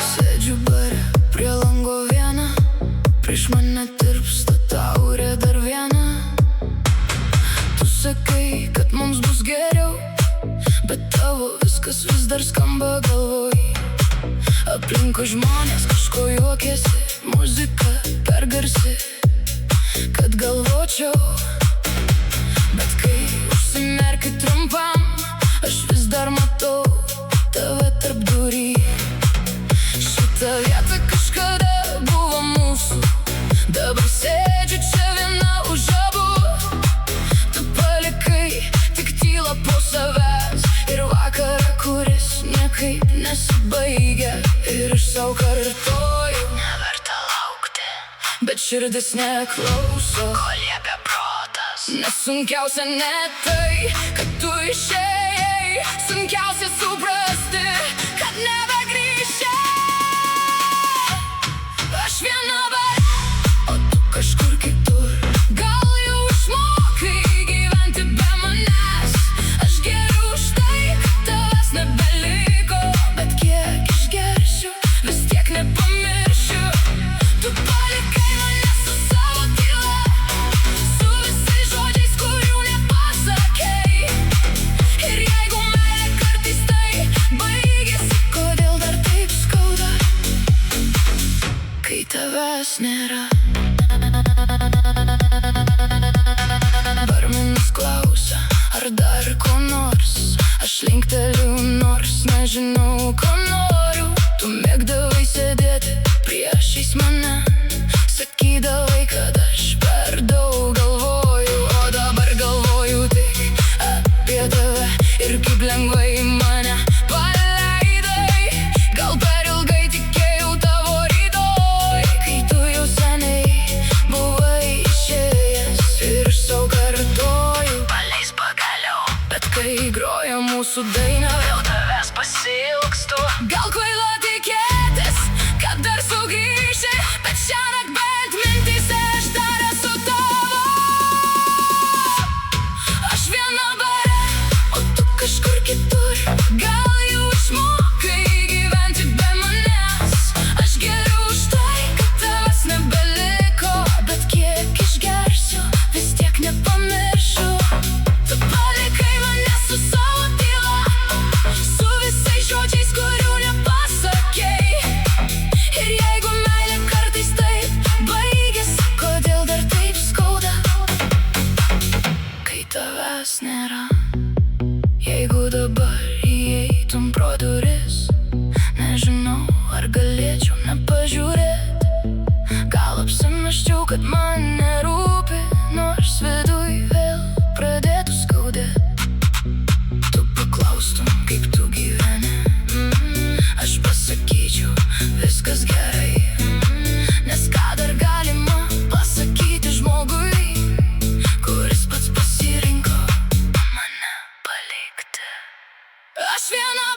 Sėdžiu bare prie lango viena, prieš mane tirpsta taurė dar viena. Tu sakai, kad mums bus geriau, bet tavo viskas vis dar skamba galvoj. Aplinkui žmonės kažko juokiasi, muzika per garsi, kad galvočiau. Bet kai užsimerkiu trumpam, aš vis dar matau tave tarp durį. Šita vieta kažkada buvo mūsų, dabar sėdžiu čia viena už abu. Tu palikai tik tylą po savęs ir vakarą, kuris niekaip nesibaigia. Ir aš sau kartoju, neverta laukti, bet širdis neklauso, ko liepia protas. Nes sunkiausia ne tai, kad tu išėjai, sunkiausia suprasti, kad nebegrįši. Aš viena bare, o tu kažkur kitur. Gal jau išmokai gyventi be manęs. Aš geriu už tai, kad tavęs nebeliko, bet kiek išgersiu, vis tiek nepamiršiu. Tu palikai mane su savo tyla, su visais žodžiais, kurių nepasakei. Ir jeigu meilė kartais tai baigėsi, kodėl dar taip skauda, kai tavęs nėra? Barmenas klausia, ar dar ko nors. Aš linkteliu, nors nežinau, ko noriu. Tu mėgdavai sėdėti priešais mane, sakydavai, kad aš per daug galvoju. O dabar galvoju tik apie tave ir kaip lengvai mane paleidai. Gal per ilgai tikėjau tavo rytoj, kai tu jau seniai buvai išėjęs. Ir aš sau kartoju, paleis pagaliau. Bet kai groja mūsų daina, vėl tavęs pasiilgstu. Gal kvaila tikėtis, kad dar sugrįši, bet šiąnakt bent mintyse aš dar esu tavo. Aš viena bare, o tu kažkur kitur. Gal jau išmokai gyventi be manęs. Aš geriu už tai, kad tavęs nebeliko, bet kiek išgersiu, vis tiek nepamiršiu. Tu palikai mane su savo tyla, su visais žodžiais, kurių nepasakei. Ir jeigu meilė kartais taip baigėsi, kodėl dar taip skauda, kai tavęs nėra? Jeigu dabar įeitum pro duris, nežinau, ar galėčiau nepažiūrėt. Gal apsimesčiau, kad man nerūpi, nors viduj vėl pradėtų skaudėt. Tu paklaustum, kaip tu gyveni, aš pasakyčiau, viskas gerai. Nes ką dar galima pasakyti žmogui, kuris pats pasirinko mane palikti? Aš viena